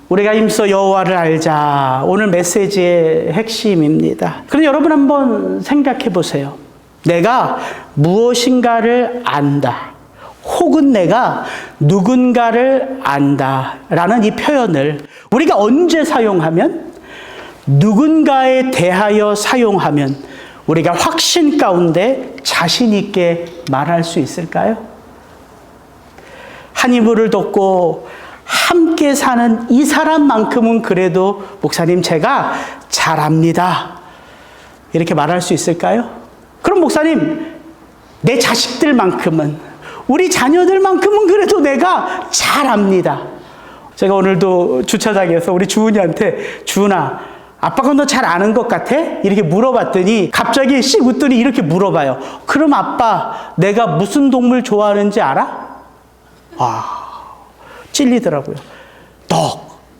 우리가 힘써 여호와를 알자. 오늘 메시지의 핵심입니다. 그런데 여러분 한번 생각해 보세요. 내가 무엇인가를 안다. 혹은 내가 누군가를 안다. 라는 이 표현을 우리가 언제 사용하면, 누군가에 대하여 사용하면 우리가 확신 가운데 자신 있게 말할 수 있을까요? 한 이불을 덮고 함께 사는 이 사람만큼은 그래도 목사님 제가 잘 압니다. 이렇게 말할 수 있을까요? 그럼 목사님 내 자식들만큼은, 우리 자녀들만큼은 그래도 내가 잘 압니다. 제가 오늘도 주차장에서 우리 주은이한테 주은아 아빠가 너 잘 아는 것 같아? 이렇게 물어봤더니 갑자기 씩 웃더니 이렇게 물어봐요. 그럼 아빠 내가 무슨 동물 좋아하는지 알아? 찔리더라고요.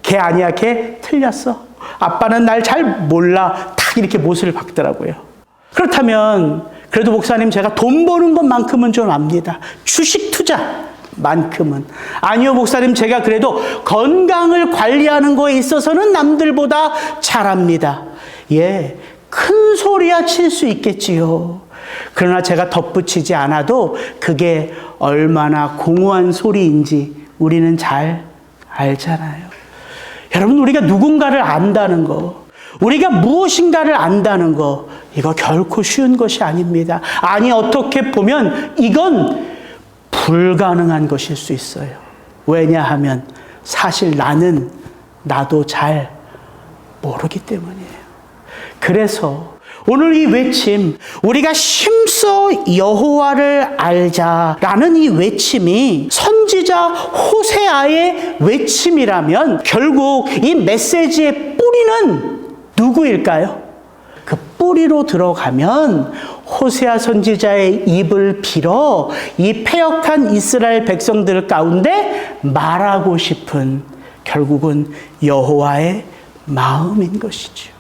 개 아니야 개? 틀렸어. 아빠는 날 잘 몰라. 딱 이렇게 못을 박더라고요. 그렇다면 그래도 목사님 제가 돈 버는 것만큼은 좀 압니다. 주식 투자만큼은. 아니요 목사님 제가 그래도 건강을 관리하는 거에 있어서는 남들보다 잘합니다. 예, 큰 소리야 칠 수 있겠지요. 그러나 제가 덧붙이지 않아도 그게 얼마나 공허한 소리인지 우리는 잘 알잖아요. 여러분 우리가 누군가를 안다는 거, 우리가 무엇인가를 안다는 거, 이거 결코 쉬운 것이 아닙니다. 아니 어떻게 보면 이건 불가능한 것일 수 있어요. 왜냐하면 사실 나도 잘 모르기 때문이에요. 그래서 오늘 이 외침, 우리가 힘써 여호와를 알자라는 이 외침이 선지자 호세아의 외침이라면 결국 이 메시지의 뿌리는 누구일까요? 그 뿌리로 들어가면 호세아 선지자의 입을 빌어 이 패역한 이스라엘 백성들 가운데 말하고 싶은 결국은 여호와의 마음인 것이죠.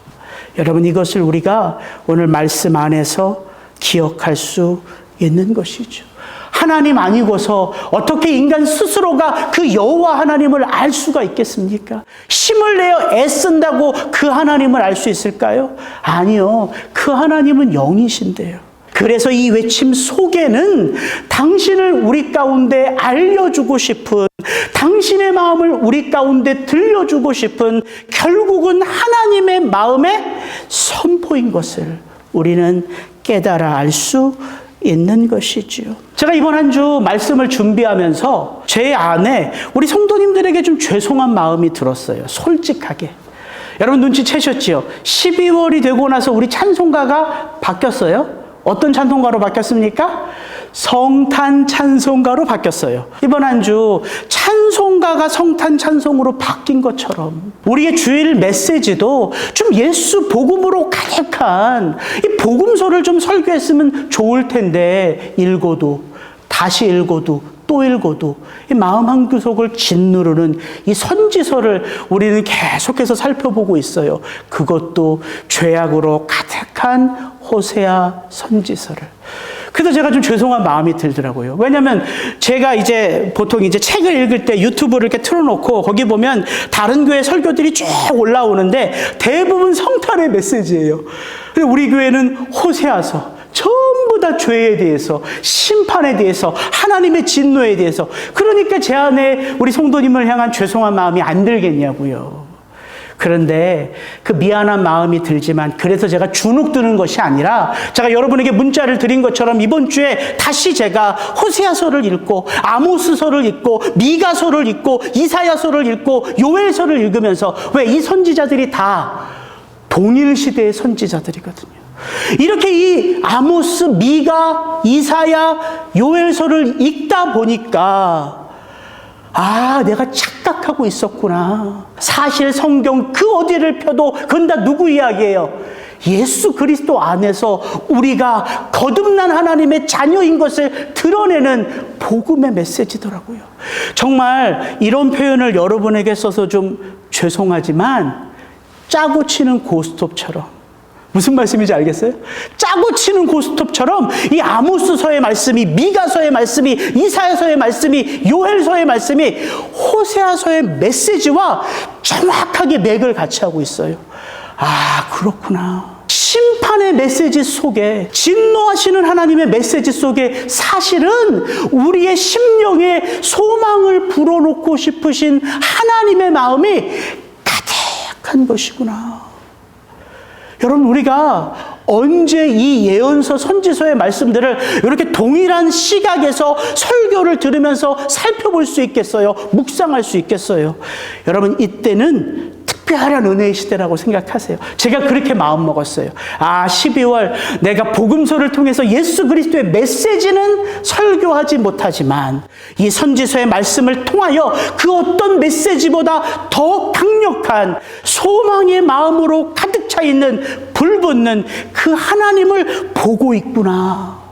여러분 이것을 우리가 오늘 말씀 안에서 기억할 수 있는 것이죠. 하나님 아니고서 어떻게 인간 스스로가 그 여호와 하나님을 알 수가 있겠습니까? 힘을 내어 애쓴다고 그 하나님을 알 수 있을까요? 아니요. 그 하나님은 영이신데요. 그래서 이 외침 속에는 당신을 우리 가운데 알려주고 싶은, 당신의 마음을 우리 가운데 들려주고 싶은 결국은 하나님의 마음의 선포인 것을 우리는 깨달아 알 수 있는 것이지요. 제가 이번 한 주 말씀을 준비하면서 제 안에 우리 성도님들에게 좀 죄송한 마음이 들었어요. 솔직하게. 여러분 눈치채셨지요? 12월이 되고 나서 우리 찬송가가 바뀌었어요. 어떤 찬송가로 바뀌었습니까? 성탄 찬송가로 바뀌었어요. 이번 한 주 찬송가가 성탄 찬송으로 바뀐 것처럼 우리의 주일 메시지도 좀 예수 복음으로 가득한 이 복음서를 좀 설교했으면 좋을 텐데, 읽어도 다시 읽어도 또 읽어도 이 마음 한구석을 짓누르는 이 선지서를 우리는 계속해서 살펴보고 있어요. 그것도 죄악으로 가득한 호세아 선지서를. 그래서 제가 좀 죄송한 마음이 들더라고요. 왜냐하면 제가 이제 보통 이제 책을 읽을 때 유튜브를 이렇게 틀어놓고 거기 보면 다른 교회 설교들이 쭉 올라오는데 대부분 성탄의 메시지예요. 근데 우리 교회는 호세아서, 전부 다 죄에 대해서, 심판에 대해서, 하나님의 진노에 대해서. 그러니까 제 안에 우리 성도님을 향한 죄송한 마음이 안 들겠냐고요. 그런데 그 미안한 마음이 들지만 그래서 제가 주눅 드는 것이 아니라 제가 여러분에게 문자를 드린 것처럼 이번 주에 다시 제가 호세아서를 읽고 아모스서를 읽고 미가서를 읽고 이사야서를 읽고 요엘서를 읽으면서, 왜 이 선지자들이 다 동일 시대의 선지자들이거든요. 이렇게 이 아모스, 미가, 이사야, 요엘서를 읽다 보니까 내가 착각하고 있었구나. 사실 성경 그 어디를 펴도 그건 다 누구 이야기예요? 예수 그리스도 안에서 우리가 거듭난 하나님의 자녀인 것을 드러내는 복음의 메시지더라고요. 정말 이런 표현을 여러분에게 써서 좀 죄송하지만 짜고 치는 고스톱처럼 무슨 말씀인지 알겠어요? 짜고 치는 고스톱처럼 이 아모스서의 말씀이, 미가서의 말씀이, 이사야서의 말씀이, 요엘서의 말씀이 호세아서의 메시지와 정확하게 맥을 같이 하고 있어요. 아, 그렇구나. 심판의 메시지 속에, 진노하시는 하나님의 메시지 속에 사실은 우리의 심령에 소망을 불어넣고 싶으신 하나님의 마음이 가득한 것이구나. 여러분, 우리가 언제 이 예언서, 선지서의 말씀들을 이렇게 동일한 시각에서 설교를 들으면서 살펴볼 수 있겠어요? 묵상할 수 있겠어요? 여러분, 이때는 특별한 은혜의 시대라고 생각하세요. 제가 그렇게 마음먹었어요. 12월 내가 복음서를 통해서 예수 그리스도의 메시지는 설교하지 못하지만 이 선지서의 말씀을 통하여 그 어떤 메시지보다 더 강력한 소망의 마음으로 가득 차 있는 불붙는 그 하나님을 보고 있구나.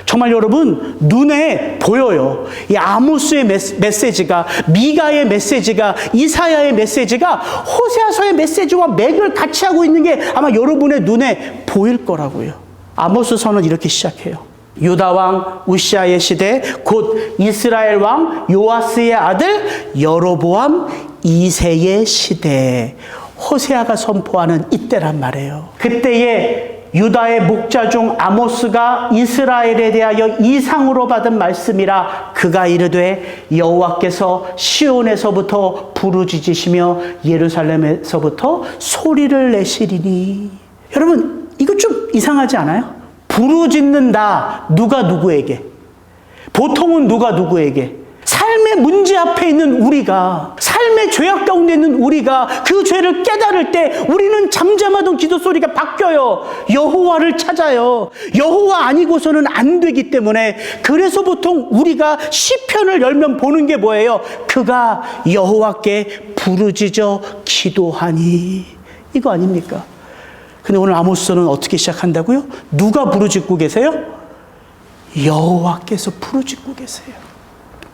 정말 여러분, 눈에 보여요. 이 아모스의 메시지가, 미가의 메시지가, 이사야의 메시지가 호세아서의 메시지와 맥을 같이 하고 있는 게 아마 여러분의 눈에 보일 거라고요. 아모스서는 이렇게 시작해요. 유다 왕 우시아의 시대, 곧 이스라엘 왕 요아스의 아들 여로보암 2세의 시대. 호세아가 선포하는 이때란 말이에요. 그때에 유다의 목자 중 아모스가 이스라엘에 대하여 이상으로 받은 말씀이라 그가 이르되 여호와께서 시온에서부터 부르짖으시며 예루살렘에서부터 소리를 내시리니. 여러분, 이거 좀 이상하지 않아요? 부르짖는다. 누가 누구에게? 보통은 누가 누구에게? 삶의 문제 앞에 있는 우리가, 삶의 죄악 가운데 있는 우리가 그 죄를 깨달을 때 우리는 잠잠하던 기도 소리가 바뀌어요. 여호와를 찾아요. 여호와 아니고서는 안 되기 때문에. 그래서 보통 우리가 시편을 열면 보는 게 뭐예요? 그가 여호와께 부르짖어 기도하니. 이거 아닙니까? 근데 오늘 아모스는 어떻게 시작한다고요? 누가 부르짖고 계세요? 여호와께서 부르짖고 계세요.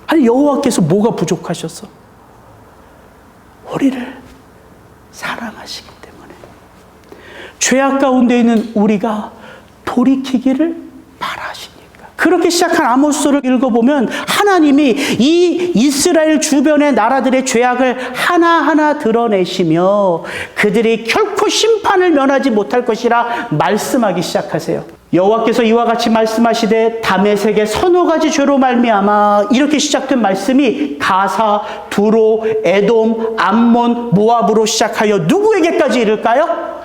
아니, 여호와께서 뭐가 부족하셔서? 우리를 사랑하시기 때문에. 죄악 가운데 있는 우리가 돌이키기를 바라시니까. 그렇게 시작한 아모스를 읽어보면 하나님이 이 이스라엘 주변의 나라들의 죄악을 하나하나 드러내시며 그들이 결코 심판을 면하지 못할 것이라 말씀하기 시작하세요. 여호와께서 이와 같이 말씀하시되 다메섹의 서너 가지 죄로 말미암아. 이렇게 시작된 말씀이 가사, 두로, 에돔, 암몬, 모압으로 시작하여 누구에게까지 이를까요?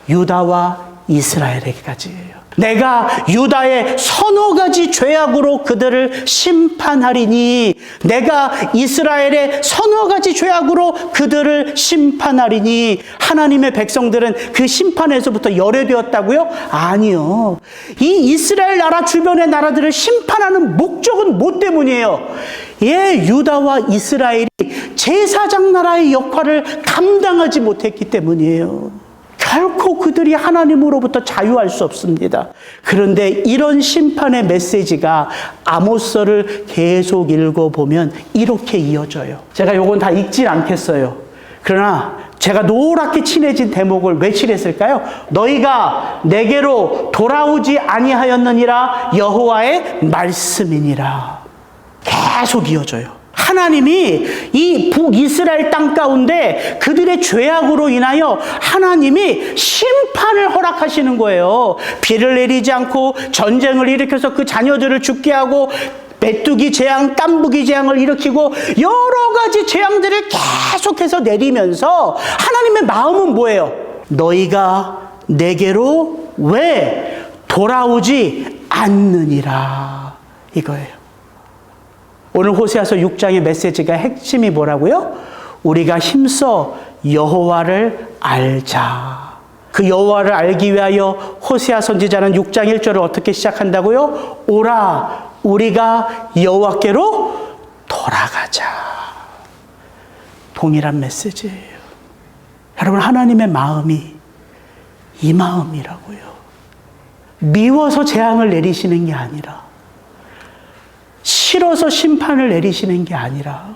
유다와 이스라엘에게까지예요. 내가 유다의 서너 가지 죄악으로 그들을 심판하리니, 내가 이스라엘의 서너 가지 죄악으로 그들을 심판하리니. 하나님의 백성들은 그 심판에서부터 열애되었다고요? 아니요. 이 이스라엘 나라 주변의 나라들을 심판하는 목적은 뭐 때문이에요? 유다와 이스라엘이 제사장 나라의 역할을 감당하지 못했기 때문이에요. 결코 그들이 하나님으로부터 자유할 수 없습니다. 그런데 이런 심판의 메시지가 아모스를 계속 읽어보면 이렇게 이어져요. 제가 요건 다 읽질 않겠어요. 그러나 제가 노랗게 칠해진 대목을 왜 칠했을까요? 너희가 내게로 돌아오지 아니하였느니라 여호와의 말씀이니라. 계속 이어져요. 하나님이 이 북이스라엘 땅 가운데 그들의 죄악으로 인하여 하나님이 심판을 허락하시는 거예요. 비를 내리지 않고 전쟁을 일으켜서 그 자녀들을 죽게 하고 메뚜기 재앙, 깐부기 재앙을 일으키고 여러 가지 재앙들을 계속해서 내리면서 하나님의 마음은 뭐예요? 너희가 내게로 왜 돌아오지 않느니라. 이거예요. 오늘 호세아서 6장의 메시지가 핵심이 뭐라고요? 우리가 힘써 여호와를 알자. 그 여호와를 알기 위하여 호세아 선지자는 6장 1절을 어떻게 시작한다고요? 오라, 우리가 여호와께로 돌아가자. 동일한 메시지예요. 여러분, 하나님의 마음이 이 마음이라고요. 미워서 재앙을 내리시는 게 아니라, 싫어서 심판을 내리시는 게 아니라,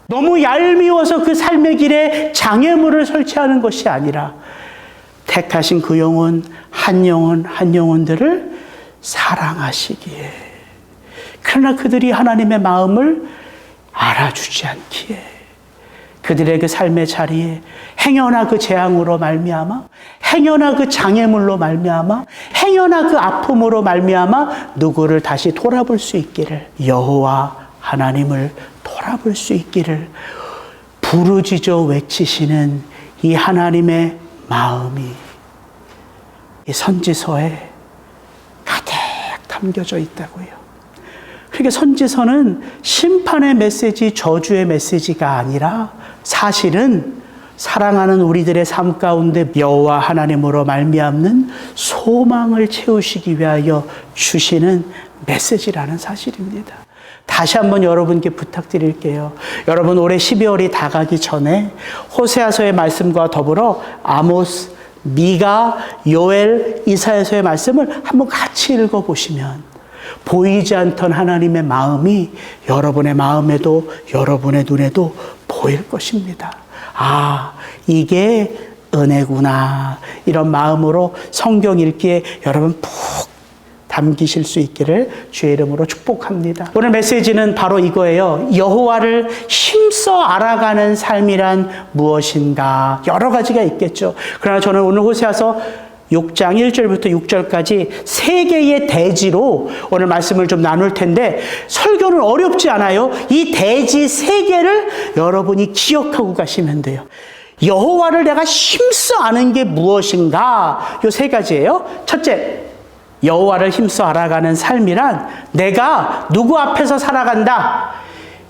너무 얄미워서 그 삶의 길에 장애물을 설치하는 것이 아니라, 택하신 그 영혼 한 영혼들을 사랑하시기에. 그러나 그들이 하나님의 마음을 알아주지 않기에 그들의 그 삶의 자리에 행여나 그 재앙으로 말미암아, 행여나 그 장애물로 말미암아, 행여나 그 아픔으로 말미암아 누구를 다시 돌아볼 수 있기를, 여호와 하나님을 돌아볼 수 있기를 부르짖어 외치시는 이 하나님의 마음이 이 선지서에 가득 담겨져 있다고요. 그러니까 선지서는 심판의 메시지, 저주의 메시지가 아니라 사실은 사랑하는 우리들의 삶 가운데 여호와 하나님으로 말미암는 소망을 채우시기 위하여 주시는 메시지라는 사실입니다. 다시 한번 여러분께 부탁드릴게요. 여러분 올해 12월이 다가기 전에 호세아서의 말씀과 더불어 아모스, 미가, 요엘, 이사야서의 말씀을 한번 같이 읽어보시면 보이지 않던 하나님의 마음이 여러분의 마음에도 여러분의 눈에도 보일 것입니다. 아, 이게 은혜구나. 이런 마음으로 성경 읽기에 여러분 푹 담기실 수 있기를 주의 이름으로 축복합니다. 오늘 메시지는 바로 이거예요. 여호와를 힘써 알아가는 삶이란 무엇인가? 여러 가지가 있겠죠. 그러나 저는 오늘 호세아서 6장 1절부터 6절까지 세 개의 대지로 오늘 말씀을 좀 나눌 텐데 설교는 어렵지 않아요. 이 대지 세 개를 여러분이 기억하고 가시면 돼요. 여호와를 내가 힘써 아는 게 무엇인가? 요 세 가지예요. 첫째, 여호와를 힘써 알아가는 삶이란 내가 누구 앞에서 살아간다?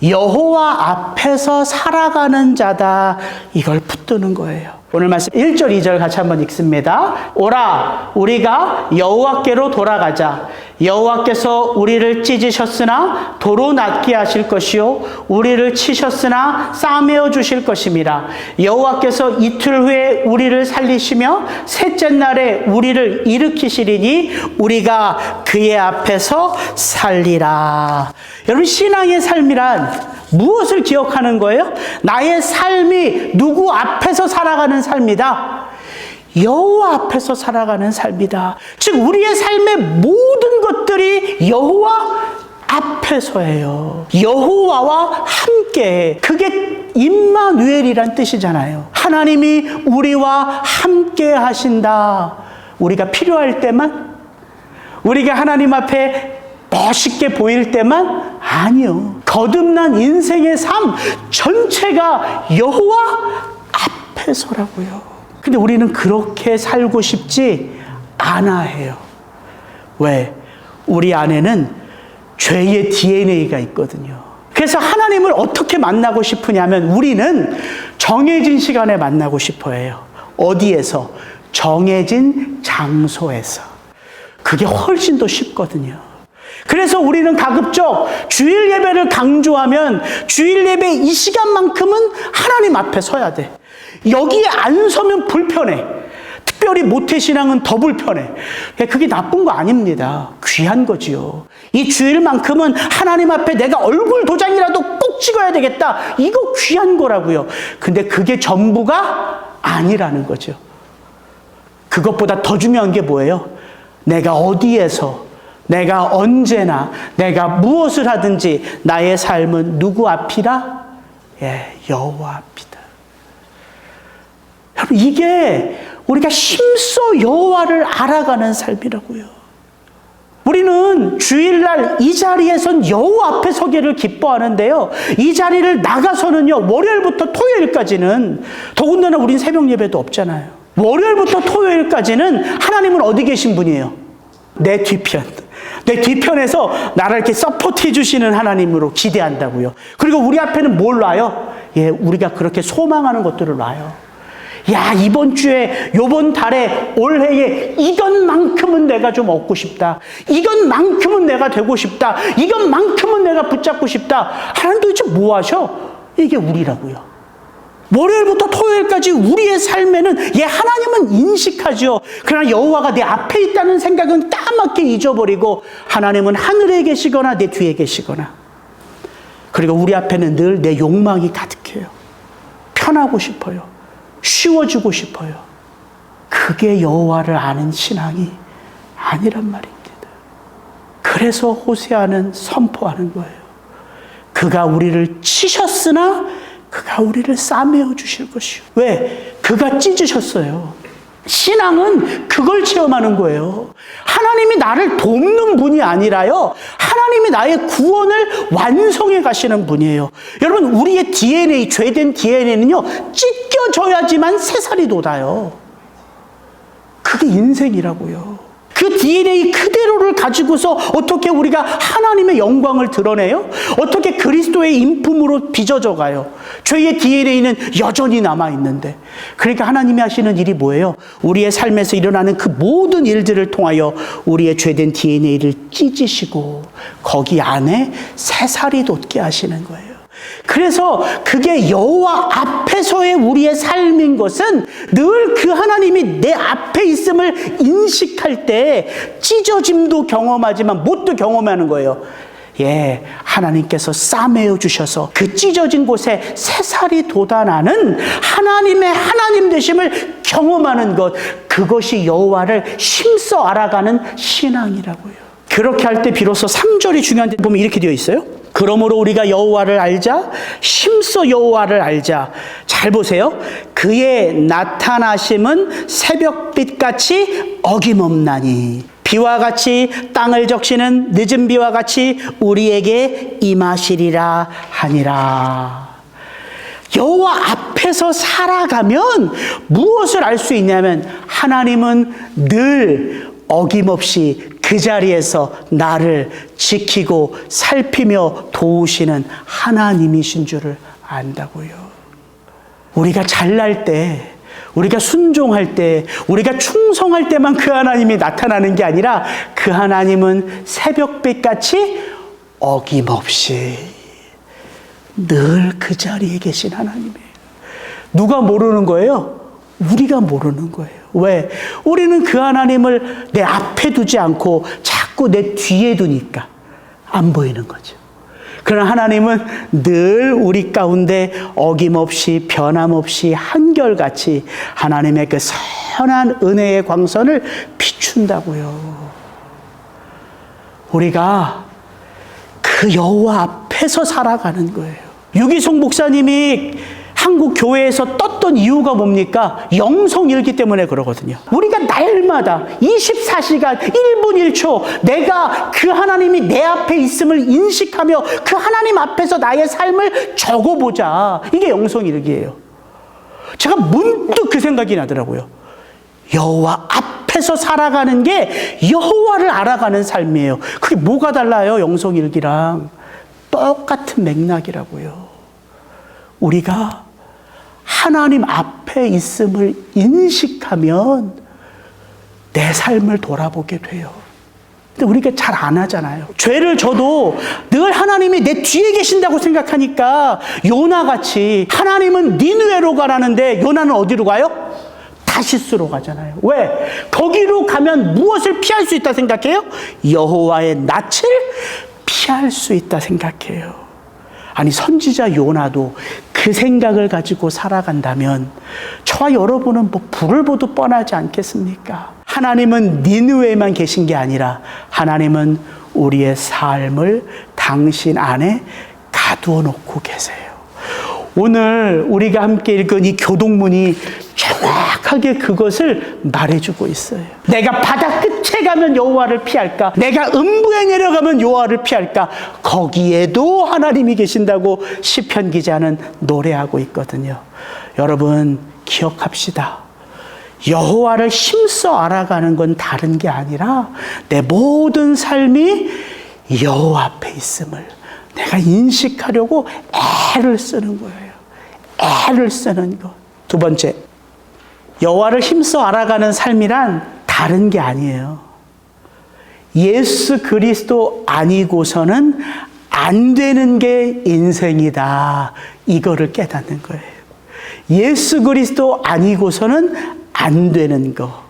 여호와 앞에서 살아가는 자다. 이걸 붙드는 거예요. 오늘 말씀 1절, 2절 같이 한번 읽습니다. 오라, 우리가 여호와께로 돌아가자. 여호와께서 우리를 찢으셨으나 도로 낫게 하실 것이요 우리를 치셨으나 싸매어 주실 것임이라. 여호와께서 이틀 후에 우리를 살리시며 셋째 날에 우리를 일으키시리니 우리가 그의 앞에서 살리라. 여러분, 신앙의 삶이란 무엇을 기억하는 거예요? 나의 삶이 누구 앞에서 살아가는 삶이다. 여호와 앞에서 살아가는 삶이다. 즉 우리의 삶의 모든 것들이 여호와 앞에서예요. 여호와와 함께. 그게 임마누엘이란 뜻이잖아요. 하나님이 우리와 함께 하신다. 우리가 필요할 때만, 우리가 하나님 앞에 멋있게 보일 때만? 아니요. 거듭난 인생의 삶 전체가 여호와 앞에서라고요. 근데 우리는 그렇게 살고 싶지 않아 해요. 왜? 우리 안에는 죄의 DNA가 있거든요. 그래서 하나님을 어떻게 만나고 싶으냐면 우리는 정해진 시간에 만나고 싶어 해요. 어디에서? 정해진 장소에서. 그게 훨씬 더 쉽거든요. 그래서 우리는 가급적 주일 예배를 강조하면 주일 예배 이 시간만큼은 하나님 앞에 서야 돼. 여기에 안 서면 불편해. 특별히 모태신앙은 더 불편해. 그게 나쁜 거 아닙니다. 귀한 거지요. 이 주일만큼은 하나님 앞에 내가 얼굴 도장이라도 꼭 찍어야 되겠다. 이거 귀한 거라고요. 근데 그게 전부가 아니라는 거죠. 그것보다 더 중요한 게 뭐예요? 내가 어디에서, 내가 언제나, 내가 무엇을 하든지 나의 삶은 누구 앞이라? 여호와 앞이다. 여러분, 이게 우리가 힘써 여호와를 알아가는 삶이라고요. 우리는 주일날 이 자리에선 여호와 앞에 서기를 기뻐하는데요. 이 자리를 나가서는요, 월요일부터 토요일까지는, 더군다나 우린 새벽 예배도 없잖아요. 월요일부터 토요일까지는 하나님은 어디 계신 분이에요? 내 뒤편. 내 뒤편에서 나를 이렇게 서포트해 주시는 하나님으로 기대한다고요. 그리고 우리 앞에는 뭘 놔요? 우리가 그렇게 소망하는 것들을 놔요. 야, 이번 주에, 요번 달에, 올해에 이것만큼은 내가 좀 얻고 싶다. 이것만큼은 내가 되고 싶다. 이것만큼은 내가 붙잡고 싶다. 하나님 도대체 뭐 하셔? 이게 우리라고요. 월요일부터 토요일까지 우리의 삶에는 하나님은 인식하죠. 그러나 여호와가 내 앞에 있다는 생각은 까맣게 잊어버리고 하나님은 하늘에 계시거나 내 뒤에 계시거나, 그리고 우리 앞에는 늘 내 욕망이 가득해요. 편하고 싶어요. 쉬워지고 싶어요. 그게 여호와를 아는 신앙이 아니란 말입니다. 그래서 호세아는 선포하는 거예요. 그가 우리를 치셨으나 그가 우리를 싸매어 주실 것이요. 왜? 그가 찢으셨어요. 신앙은 그걸 체험하는 거예요. 하나님이 나를 돕는 분이 아니라요, 하나님이 나의 구원을 완성해 가시는 분이에요. 여러분, 우리의 DNA, 죄된 DNA는요, 찢겨져야지만 새살이 돋아요. 그게 인생이라고요. 그 DNA 그대로를 가지고서 어떻게 우리가 하나님의 영광을 드러내요? 어떻게 그리스도의 인품으로 빚어져 가요? 죄의 DNA는 여전히 남아있는데. 그러니까 하나님이 하시는 일이 뭐예요? 우리의 삶에서 일어나는 그 모든 일들을 통하여 우리의 죄된 DNA를 찢으시고 거기 안에 새살이 돋게 하시는 거예요. 그래서 그게 여호와 앞에서의 우리의 삶인 것은 늘 그 하나님이 내 앞에 있음을 인식할 때 찢어짐도 경험하지만 못도 경험하는 거예요. 예, 하나님께서 싸매어 주셔서 그 찢어진 곳에 새살이 돋아나는 하나님의 하나님 되심을 경험하는 것, 그것이 여호와를 힘써 알아가는 신앙이라고요. 그렇게 할 때 비로소 3절이 중요한데 보면 이렇게 되어 있어요. 그러므로 우리가 여호와를 알자, 힘써 여호와를 알자. 잘 보세요. 그의 나타나심은 새벽빛같이 어김없나니 비와 같이 땅을 적시는 늦은 비와 같이 우리에게 임하시리라 하니라. 여호와 앞에서 살아가면 무엇을 알 수 있냐면 하나님은 늘 어김없이 그 자리에서 나를 지키고 살피며 도우시는 하나님이신 줄을 안다고요. 우리가 잘날 때, 우리가 순종할 때, 우리가 충성할 때만 그 하나님이 나타나는 게 아니라 그 하나님은 새벽빛같이 어김없이 늘 그 자리에 계신 하나님이에요. 누가 모르는 거예요? 우리가 모르는 거예요. 왜? 우리는 그 하나님을 내 앞에 두지 않고 자꾸 내 뒤에 두니까 안 보이는 거죠. 그러나 하나님은 늘 우리 가운데 어김없이 변함없이 한결같이 하나님의 그 선한 은혜의 광선을 비춘다고요. 우리가 그 여호와 앞에서 살아가는 거예요. 유기송 목사님이 한국 교회에서 떴던 이유가 뭡니까? 영성일기 때문에 그러거든요. 우리가 날마다 24시간 1분 1초 내가 그 하나님이 내 앞에 있음을 인식하며 그 하나님 앞에서 나의 삶을 적어보자. 이게 영성일기예요. 제가 문득 그 생각이 나더라고요. 여호와 앞에서 살아가는 게 여호와를 알아가는 삶이에요. 그게 뭐가 달라요? 영성일기랑 똑같은 맥락이라고요. 우리가 하나님 앞에 있음을 인식하면 내 삶을 돌아보게 돼요. 근데 우리가 잘 안 하잖아요. 죄를 져도 늘 하나님이 내 뒤에 계신다고 생각하니까 요나같이 하나님은 니느웨로 가라는데 요나는 어디로 가요? 다시스로 가잖아요. 왜? 거기로 가면 무엇을 피할 수 있다 생각해요? 여호와의 낯을 피할 수 있다 생각해요. 아니, 선지자 요나도 그 생각을 가지고 살아간다면 저와 여러분은 뭐 불을 보도 뻔하지 않겠습니까? 하나님은 니느웨에만 계신 게 아니라 하나님은 우리의 삶을 당신 안에 가두어 놓고 계세요. 오늘 우리가 함께 읽은 이 교동문이 정확하게 그것을 말해주고 있어요. 내가 바다 끝에 가면 여호와를 피할까? 내가 음부에 내려가면 여호와를 피할까? 거기에도 하나님이 계신다고 시편 기자는 노래하고 있거든요. 여러분, 기억합시다. 여호와를 힘써 알아가는 건 다른 게 아니라 내 모든 삶이 여호와 앞에 있음을 내가 인식하려고 애를 쓰는 거예요. 애를 쓰는 것. 두 번째, 여호와를 힘써 알아가는 삶이란 다른 게 아니에요. 예수 그리스도 아니고서는 안 되는 게 인생이다. 이거를 깨닫는 거예요. 예수 그리스도 아니고서는 안 되는 거.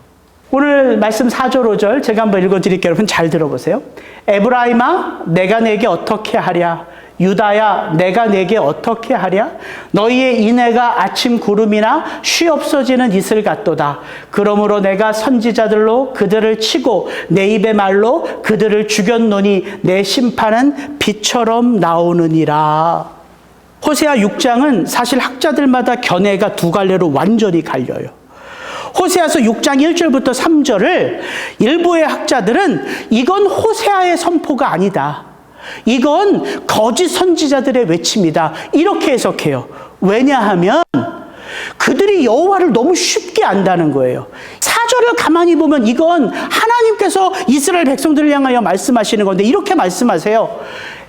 오늘 말씀 4절 5절 제가 한번 읽어드릴게요. 여러분 잘 들어보세요. 에브라임아, 내가 내게 어떻게 하랴? 유다야 내가 내게 어떻게 하랴? 너희의 인애가 아침 구름이나 쉬 없어지는 이슬 같도다. 그러므로 내가 선지자들로 그들을 치고 내 입의 말로 그들을 죽였노니 내 심판은 빛처럼 나오느니라. 호세아 6장은 사실 학자들마다 견해가 두 갈래로 완전히 갈려요. 호세아서 6장 1절부터 3절을 일부의 학자들은 이건 호세아의 선포가 아니다. 이건 거짓 선지자들의 외침이다. 이렇게 해석해요. 왜냐하면 그들이 여호와를 너무 쉽게 안다는 거예요. 4절을 가만히 보면 이건 하나님께서 이스라엘 백성들을 향하여 말씀하시는 건데 이렇게 말씀하세요.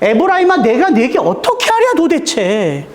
에브라임아 내가 내게 어떻게 하랴 도대체.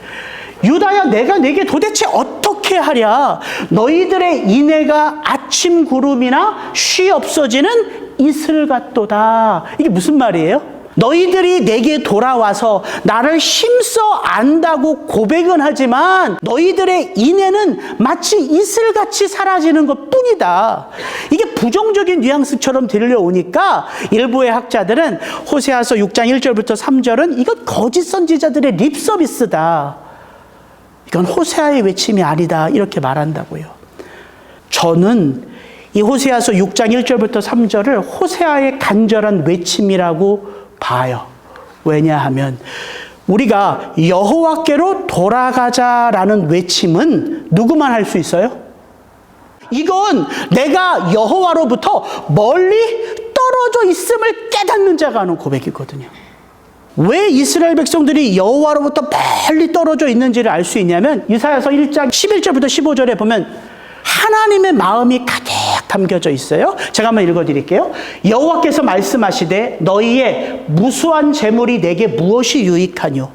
유다야 내가 내게 도대체 어떻게 하랴. 너희들의 인애가 아침 구름이나 쉬 없어지는 이슬 같도다. 이게 무슨 말이에요? 너희들이 내게 돌아와서 나를 힘써 안다고 고백은 하지만 너희들의 인애는 마치 이슬같이 사라지는 것뿐이다. 이게 부정적인 뉘앙스처럼 들려오니까 일부의 학자들은 호세아서 6장 1절부터 3절은 이건 거짓 선지자들의 립 서비스다. 이건 호세아의 외침이 아니다. 이렇게 말한다고요. 저는 이 호세아서 6장 1절부터 3절을 호세아의 간절한 외침이라고 봐요. 왜냐하면 우리가 여호와께로 돌아가자라는 외침은 누구만 할 수 있어요? 이건 내가 여호와로부터 멀리 떨어져 있음을 깨닫는 자가 하는 고백이거든요. 왜 이스라엘 백성들이 여호와로부터 멀리 떨어져 있는지를 알 수 있냐면 이사야서 1장 11절부터 15절에 보면 하나님의 마음이 가득 담겨져 있어요. 제가 한번 읽어드릴게요. 여호와께서 말씀하시되 너희의 무수한 재물이 내게 무엇이 유익하뇨?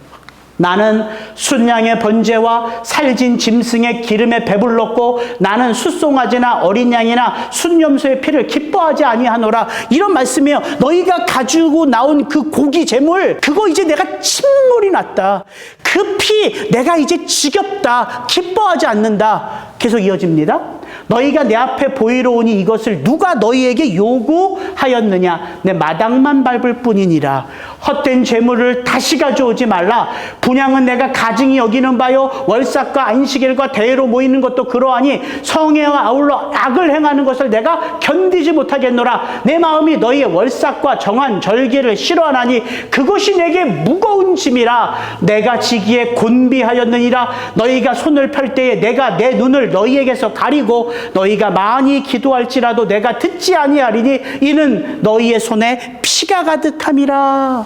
나는 순양의 번제와 살진 짐승의 기름에 배불렀고 나는 숫송아지나 어린 양이나 순염소의 피를 기뻐하지 아니하노라. 이런 말씀이에요. 너희가 가지고 나온 그 고기 재물 그거 이제 내가 침물이 났다. 그 피 내가 이제 지겹다. 기뻐하지 않는다. 계속 이어집니다. 너희가 내 앞에 보이러 오니 이것을 누가 너희에게 요구하였느냐? 내 마당만 밟을 뿐이니라. 헛된 재물을 다시 가져오지 말라. 분향은 내가 가증히 여기는 바요 월삭과 안식일과 대회로 모이는 것도 그러하니 성회와 아울러 악을 행하는 것을 내가 견디지 못하겠노라. 내 마음이 너희의 월삭과 정한 절기를 싫어하나니 그것이 내게 무거운 짐이라. 내가 지기에 곤비하였느니라. 너희가 손을 펼 때에 내가 내 눈을 너희에게서 가리고 너희가 많이 기도할지라도 내가 듣지 아니하리니 이는 너희의 손에 피가 가득함이라.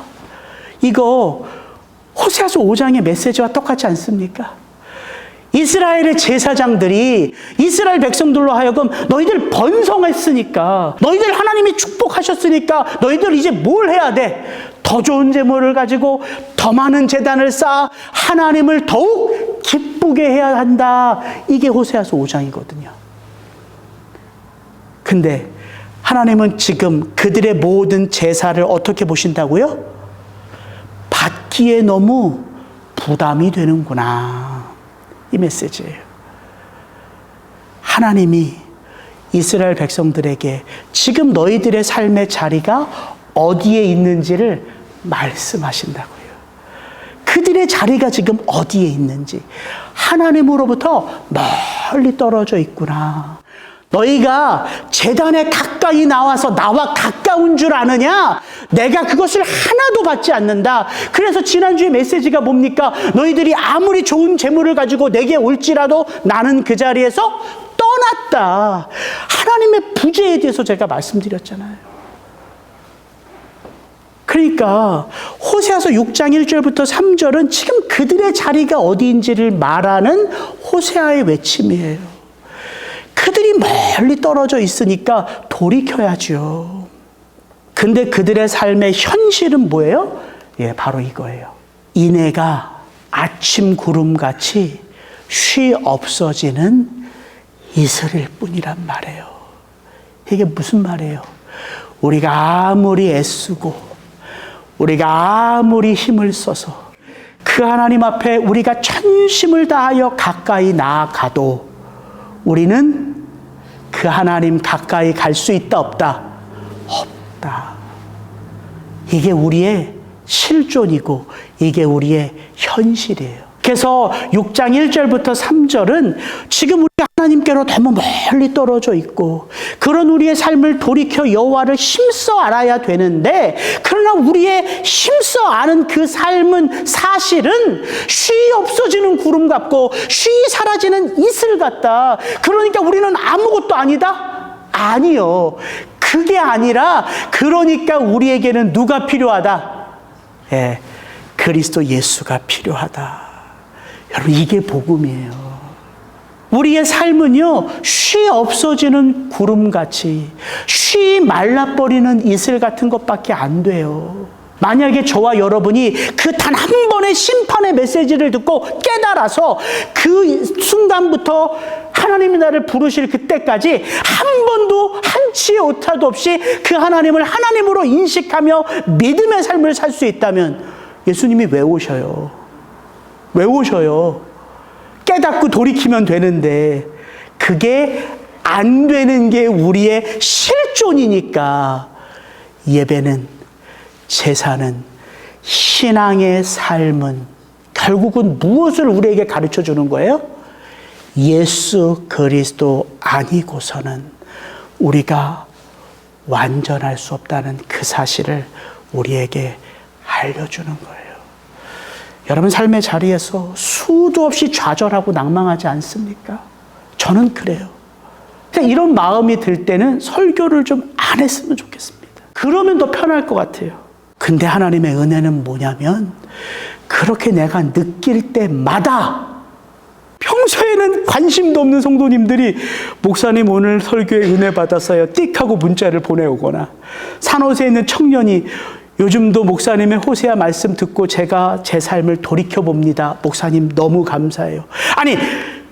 이거 호세아서 5장의 메시지와 똑같지 않습니까? 이스라엘의 제사장들이 이스라엘 백성들로 하여금 너희들 번성했으니까 너희들 하나님이 축복하셨으니까 너희들 이제 뭘 해야 돼? 더 좋은 제물을 가지고 더 많은 제단을 쌓아 하나님을 더욱 기쁘게 해야 한다. 이게 호세아서 5장이거든요. 근데 하나님은 지금 그들의 모든 제사를 어떻게 보신다고요? 받기에 너무 부담이 되는구나. 이 메시지예요. 하나님이 이스라엘 백성들에게 지금 너희들의 삶의 자리가 어디에 있는지를 말씀하신다고요. 그들의 자리가 지금 어디에 있는지 하나님으로부터 멀리 떨어져 있구나. 너희가 제단에 가까이 나와서 나와 가까운 줄 아느냐? 내가 그것을 하나도 받지 않는다. 그래서 지난주에 메시지가 뭡니까? 너희들이 아무리 좋은 재물을 가지고 내게 올지라도 나는 그 자리에서 떠났다. 하나님의 부재에 대해서 제가 말씀드렸잖아요. 그러니까 호세아서 6장 1절부터 3절은 지금 그들의 자리가 어디인지를 말하는 호세아의 외침이에요. 그들이 멀리 떨어져 있으니까 돌이켜야죠. 근데 그들의 삶의 현실은 뭐예요? 예, 바로 이거예요. 인애가 아침 구름같이 쉬 없어지는 이슬일 뿐이란 말이에요. 이게 무슨 말이에요? 우리가 아무리 애쓰고 우리가 아무리 힘을 써서 그 하나님 앞에 우리가 전심을 다하여 가까이 나아가도 우리는 그 하나님 가까이 갈 수 있다 없다? 없다. 이게 우리의 실존이고 이게 우리의 현실이에요. 그래서 6장 1절부터 3절은 지금 우리가 하나님께로 너무 멀리 떨어져 있고 그런 우리의 삶을 돌이켜 여호와를 힘써 알아야 되는데, 그러나 우리의 힘써 아는 그 삶은 사실은 쉬이 없어지는 구름 같고 쉬이 사라지는 이슬 같다. 그러니까 우리는 아무것도 아니다? 아니요. 그게 아니라, 그러니까 우리에게는 누가 필요하다? 예, 그리스도 예수가 필요하다. 여러분, 이게 복음이에요. 우리의 삶은요, 쉬 없어지는 구름같이, 쉬 말라버리는 이슬 같은 것밖에 안 돼요. 만약에 저와 여러분이 그 단 한 번의 심판의 메시지를 듣고 깨달아서 그 순간부터 하나님이 나를 부르실 그때까지 한 번도 한치의 오타도 없이 그 하나님을 하나님으로 인식하며 믿음의 삶을 살 수 있다면 예수님이 왜 오셔요? 왜 오셔요? 깨닫고 돌이키면 되는데 그게 안 되는 게 우리의 실존이니까 예배는, 제사는, 신앙의 삶은 결국은 무엇을 우리에게 가르쳐 주는 거예요? 예수 그리스도 아니고서는 우리가 완전할 수 없다는 그 사실을 우리에게 알려주는 거예요. 여러분, 삶의 자리에서 수도 없이 좌절하고 낭망하지 않습니까? 저는 그래요. 이런 마음이 들 때는 설교를 좀 안 했으면 좋겠습니다. 그러면 더 편할 것 같아요. 근데 하나님의 은혜는 뭐냐면, 그렇게 내가 느낄 때마다, 평소에는 관심도 없는 성도님들이 목사님 오늘 설교에 은혜 받았어요 띡 하고 문자를 보내오거나, 산호세에 있는 청년이 요즘도 목사님의 호세아 말씀 듣고 제가 제 삶을 돌이켜봅니다. 목사님 너무 감사해요. 아니,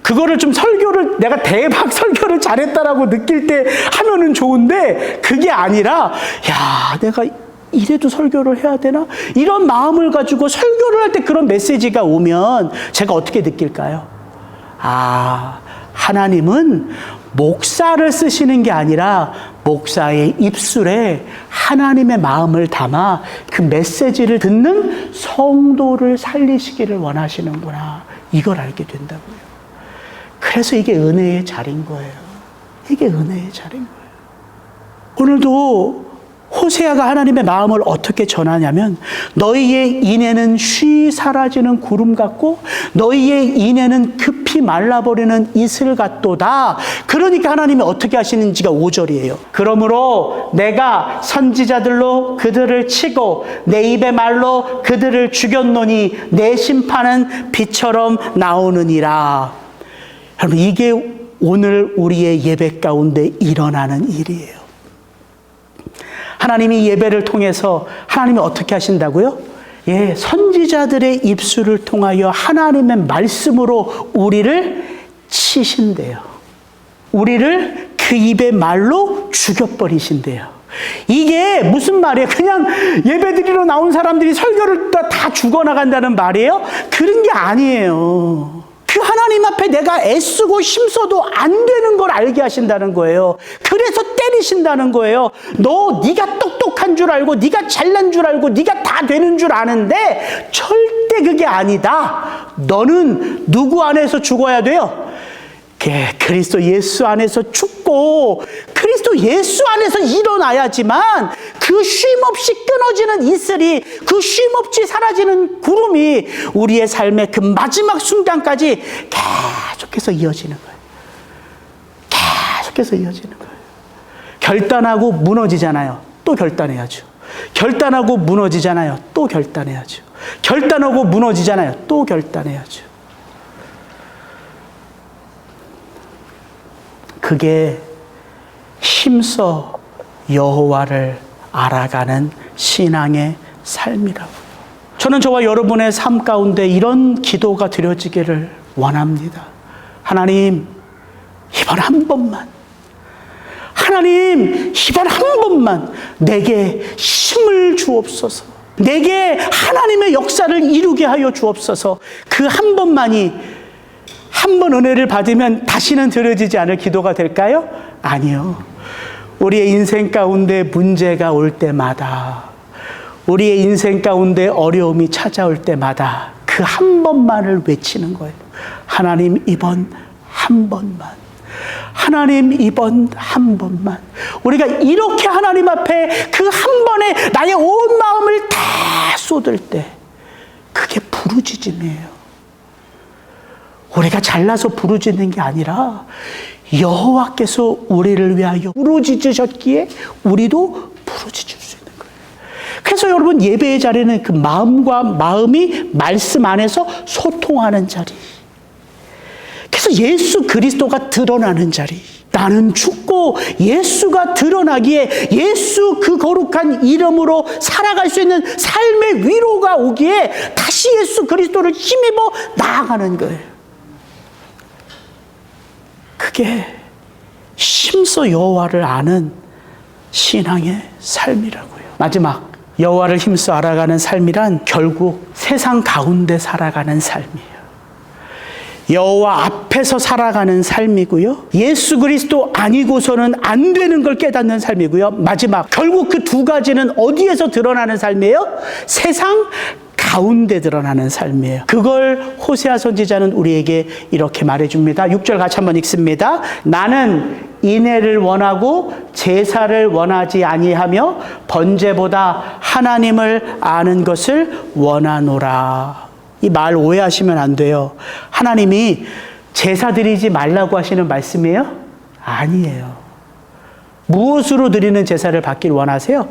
그거를 좀 설교를, 내가 대박 설교를 잘했다라고 느낄 때 하면은 좋은데, 그게 아니라, 야, 내가 이래도 설교를 해야 되나? 이런 마음을 가지고 설교를 할 때 그런 메시지가 오면 제가 어떻게 느낄까요? 아, 하나님은 목사를 쓰시는 게 아니라 목사의 입술에 하나님의 마음을 담아 그 메시지를 듣는 성도를 살리시기를 원하시는구나. 이걸 알게 된다고요. 그래서 이게 은혜의 자리인 거예요. 이게 은혜의 자리인 거예요. 오늘도 호세아가 하나님의 마음을 어떻게 전하냐면, 너희의 인애는 쉬 사라지는 구름 같고 너희의 인애는 급히 말라버리는 이슬 같도다. 그러니까 하나님이 어떻게 하시는지가 5절이에요. 그러므로 내가 선지자들로 그들을 치고 내 입의 말로 그들을 죽였노니 내 심판은 비처럼 나오느니라. 여러분, 이게 오늘 우리의 예배 가운데 일어나는 일이에요. 하나님이 예배를 통해서 하나님이 어떻게 하신다고요? 예, 선지자들의 입술을 통하여 하나님의 말씀으로 우리를 치신대요. 우리를 그 입의 말로 죽여버리신대요. 이게 무슨 말이에요? 그냥 예배드리러 나온 사람들이 설교를 다 죽어나간다는 말이에요? 그런 게 아니에요. 그 하나님 앞에 내가 애쓰고 힘써도 안 되는 걸 알게 하신다는 거예요. 그래서 때리신다는 거예요. 네가 똑똑한 줄 알고, 네가 잘난 줄 알고, 네가 다 되는 줄 아는데 절대 그게 아니다. 너는 누구 안에서 죽어야 돼요? 그리스도 예수 안에서 죽고 그리스도 예수 안에서 일어나야지만 그 쉼없이 끊어지는 이슬이, 그 쉼없이 사라지는 구름이 우리의 삶의 그 마지막 순간까지 계속해서 이어지는 거예요. 계속해서 이어지는 거예요. 결단하고 무너지잖아요. 또 결단해야죠. 결단하고 무너지잖아요. 또 결단해야죠. 결단하고 무너지잖아요. 또 결단해야죠. 그게 힘써 여호와를 알아가는 신앙의 삶이라고요. 저는 저와 여러분의 삶 가운데 이런 기도가 드려지기를 원합니다. 하나님, 이번 한 번만, 하나님, 이번 한 번만 내게 힘을 주옵소서. 내게 하나님의 역사를 이루게 하여 주옵소서. 그 한 번만이 한 번 은혜를 받으면 다시는 드려지지 않을 기도가 될까요? 아니요. 우리의 인생 가운데 문제가 올 때마다 우리의 인생 가운데 어려움이 찾아올 때마다 그 한 번만을 외치는 거예요. 하나님, 이번 한 번만. 하나님, 이번 한 번만. 우리가 이렇게 하나님 앞에 그 한 번에 나의 온 마음을 다 쏟을 때 그게 부르짖음이에요. 우리가 잘나서 부르짖는 게 아니라 여호와께서 우리를 위하여 부르짖으셨기에 우리도 부르짖을 수 있는 거예요. 그래서 여러분, 예배의 자리는 그 마음과 마음이 말씀 안에서 소통하는 자리. 그래서 예수 그리스도가 드러나는 자리. 나는 죽고 예수가 드러나기에 예수 그 거룩한 이름으로 살아갈 수 있는 삶의 위로가 오기에 다시 예수 그리스도를 힘입어 나아가는 거예요. 그게 심서 여호와를 아는 신앙의 삶이라고요. 마지막, 여호와를 힘써 알아가는 삶이란 결국 세상 가운데 살아가는 삶이에요. 여호와 앞에서 살아가는 삶이고요. 예수 그리스도 아니고서는 안 되는 걸 깨닫는 삶이고요. 마지막, 결국 그 두 가지는 어디에서 드러나는 삶이에요? 세상 가운데 드러나는 삶이에요. 그걸 호세아 선지자는 우리에게 이렇게 말해줍니다. 6절 같이 한번 읽습니다. 나는 인애를 원하고 제사를 원하지 아니하며 번제보다 하나님을 아는 것을 원하노라. 이 말 오해하시면 안 돼요. 하나님이 제사 드리지 말라고 하시는 말씀이에요? 아니에요. 무엇으로 드리는 제사를 받길 원하세요?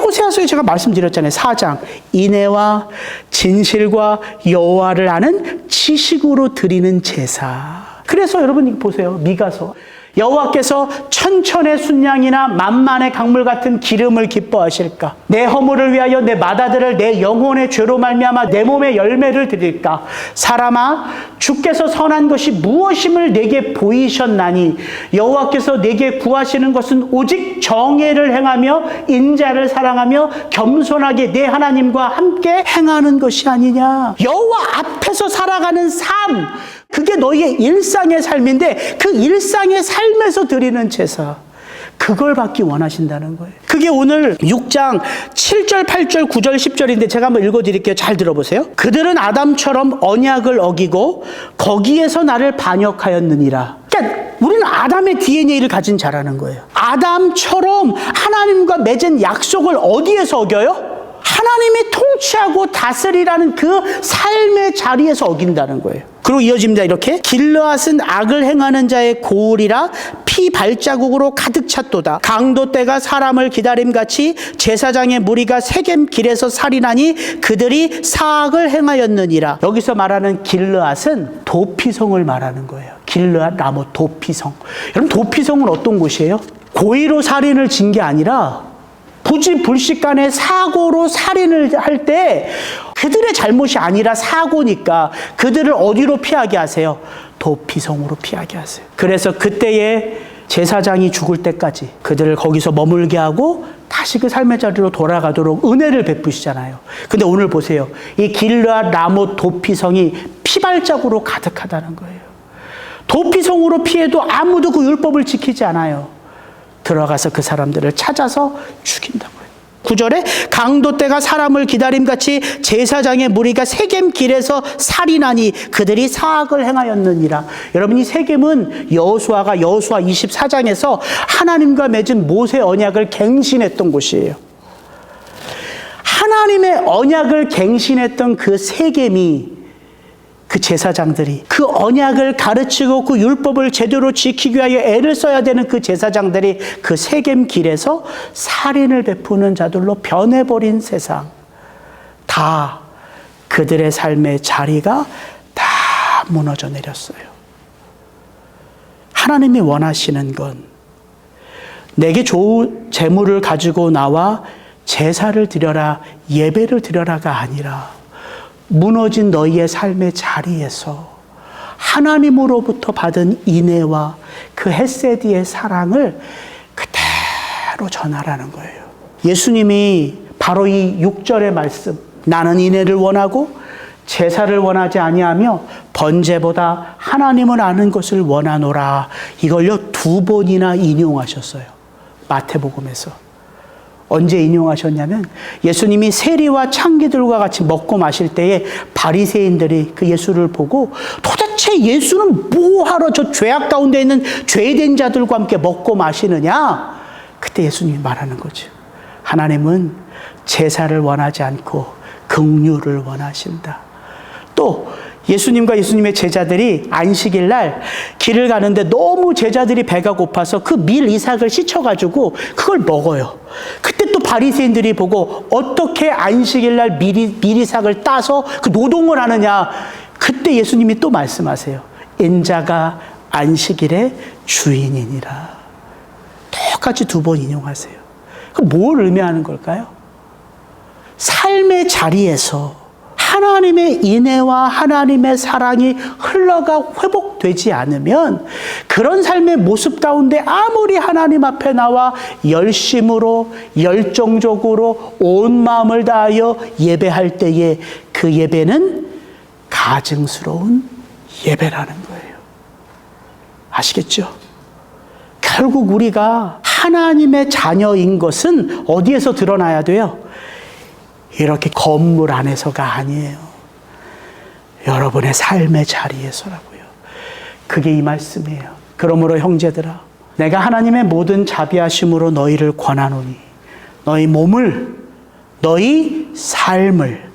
호세아서에 제가 말씀드렸잖아요. 4장. 인애와 진실과 여호와를 아는 지식으로 드리는 제사. 그래서 여러분 보세요. 미가서. 여호와께서 천천의 순양이나 만만의 강물 같은 기름을 기뻐하실까? 내 허물을 위하여 내 맏아들을 내 영혼의 죄로 말미암아 내 몸의 열매를 드릴까? 사람아, 주께서 선한 것이 무엇임을 내게 보이셨나니 여호와께서 내게 구하시는 것은 오직 정의를 행하며 인자를 사랑하며 겸손하게 내 하나님과 함께 행하는 것이 아니냐. 여호와 앞에서 살아가는 삶, 그게 너희의 일상의 삶인데 그 일상의 삶에서 드리는 제사, 그걸 받기 원하신다는 거예요. 그게 오늘 6장 7절, 8절, 9절, 10절인데 제가 한번 읽어드릴게요. 잘 들어보세요. 그들은 아담처럼 언약을 어기고 거기에서 나를 반역하였느니라. 그러니까 우리는 아담의 DNA를 가진 자라는 거예요. 아담처럼 하나님과 맺은 약속을 어디에서 어겨요? 하나님이 통치하고 다스리라는 그 삶의 자리에서 어긴다는 거예요. 그리고 이어집니다. 이렇게 길르앗은 악을 행하는 자의 고울이라 피 발자국으로 가득 찼도다. 강도 때가 사람을 기다림같이 제사장의 무리가 세겜 길에서 살인하니 그들이 사악을 행하였느니라. 여기서 말하는 길르앗은 도피성을 말하는 거예요. 길르앗 라못 도피성. 여러분, 도피성은 어떤 곳이에요? 고의로 살인을 진 게 아니라 부지불식간에 사고로 살인을 할 때 그들의 잘못이 아니라 사고니까 그들을 어디로 피하게 하세요? 도피성으로 피하게 하세요. 그래서 그때에 제사장이 죽을 때까지 그들을 거기서 머물게 하고 다시 그 삶의 자리로 돌아가도록 은혜를 베푸시잖아요. 근데 오늘 보세요. 이 길르앗 라못 도피성이 피발자국으로 가득하다는 거예요. 도피성으로 피해도 아무도 그 율법을 지키지 않아요. 들어가서 그 사람들을 찾아서 죽인다고요. 9절에 강도 때가 사람을 기다림같이 제사장의 무리가 세겜 길에서 살인하니 그들이 사악을 행하였느니라. 여러분, 이 세겜은 여호수아 24장에서 하나님과 맺은 모세 언약을 갱신했던 곳이에요. 하나님의 언약을 갱신했던 그 세겜이, 그 제사장들이, 그 언약을 가르치고 그 율법을 제대로 지키기 위하여 애를 써야 되는 그 제사장들이 그 세겜 길에서 살인을 베푸는 자들로 변해버린 세상, 다 그들의 삶의 자리가 다 무너져 내렸어요. 하나님이 원하시는 건 내게 좋은 재물을 가지고 나와 제사를 드려라, 예배를 드려라가 아니라 무너진 너희의 삶의 자리에서 하나님으로부터 받은 인애와 그 헤세드의 사랑을 그대로 전하라는 거예요. 예수님이 바로 이 6절의 말씀, 나는 인애를 원하고 제사를 원하지 아니하며 번제보다 하나님을 아는 것을 원하노라, 이걸요 2번이나 인용하셨어요. 마태복음에서. 언제 인용하셨냐면 예수님이 세리와 창기들과 같이 먹고 마실 때에 바리새인들이 그 예수를 보고 도대체 예수는 뭐하러 저 죄악 가운데 있는 죄된 자들과 함께 먹고 마시느냐? 그때 예수님이 말하는 거죠. 하나님은 제사를 원하지 않고 긍휼을 원하신다. 또 예수님과 예수님의 제자들이 안식일 날 길을 가는데 너무 제자들이 배가 고파서 그 밀 이삭을 씻어가지고 그걸 먹어요. 그때 또 바리새인들이 보고 어떻게 안식일 날 밀 이삭을 따서 그 노동을 하느냐. 그때 예수님이 또 말씀하세요. 인자가 안식일의 주인이니라. 똑같이 2번 인용하세요. 그럼 뭘 의미하는 걸까요? 삶의 자리에서 하나님의 인애와 하나님의 사랑이 흘러가 회복되지 않으면 그런 삶의 모습 가운데 아무리 하나님 앞에 나와 열심으로 열정적으로 온 마음을 다하여 예배할 때에 그 예배는 가증스러운 예배라는 거예요. 아시겠죠? 결국 우리가 하나님의 자녀인 것은 어디에서 드러나야 돼요? 이렇게 건물 안에서가 아니에요. 여러분의 삶의 자리에서라고요. 그게 이 말씀이에요. 그러므로 형제들아, 내가 하나님의 모든 자비하심으로 너희를 권하노니 너희 몸을, 너희 삶을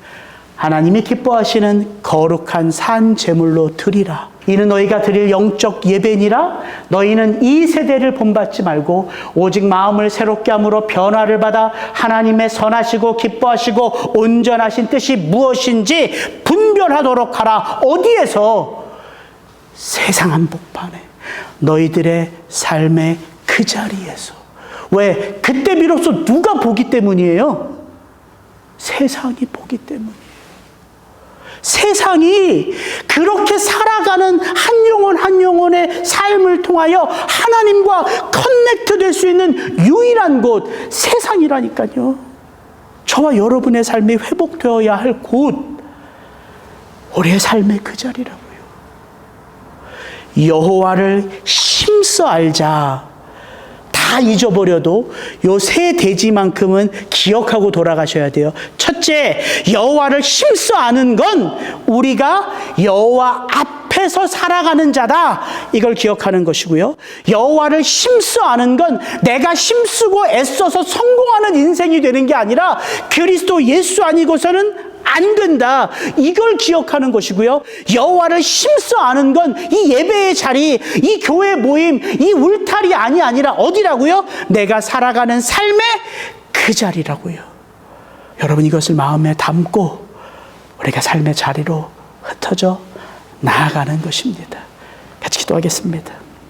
하나님이 기뻐하시는 거룩한 산 제물로 드리라. 이는 너희가 드릴 영적 예배니라. 너희는 이 세대를 본받지 말고 오직 마음을 새롭게 함으로 변화를 받아 하나님의 선하시고 기뻐하시고 온전하신 뜻이 무엇인지 분별하도록 하라. 어디에서? 세상 한복판에, 너희들의 삶의 그 자리에서. 왜? 그때 비로소 누가 보기 때문이에요? 세상이 보기 때문이에요. 세상이 그렇게 살아가는 한 영혼 한 영혼의 삶을 통하여 하나님과 커넥트 될 수 있는 유일한 곳, 세상이라니까요. 저와 여러분의 삶이 회복되어야 할 곳, 우리의 삶의 그 자리라고요. 여호와를 힘써 알자. 다 잊어버려도 요 3대지만큼은 기억하고 돌아가셔야 돼요. 첫째, 여호와를 힘써 아는 건 우리가 여호와 앞에서 살아가는 자다. 이걸 기억하는 것이고요. 여호와를 힘써 아는 건 내가 힘쓰고 애써서 성공하는 인생이 되는 게 아니라 그리스도 예수 아니고서는 안 된다. 이걸 기억하는 것이고요. 여호와를 힘써 아는 건 이 예배의 자리, 이 교회 모임, 이 울타리 아니라 어디라고요? 내가 살아가는 삶의 그 자리라고요. 여러분, 이것을 마음에 담고 우리가 삶의 자리로 흩어져 나아가는 것입니다. 같이 기도하겠습니다.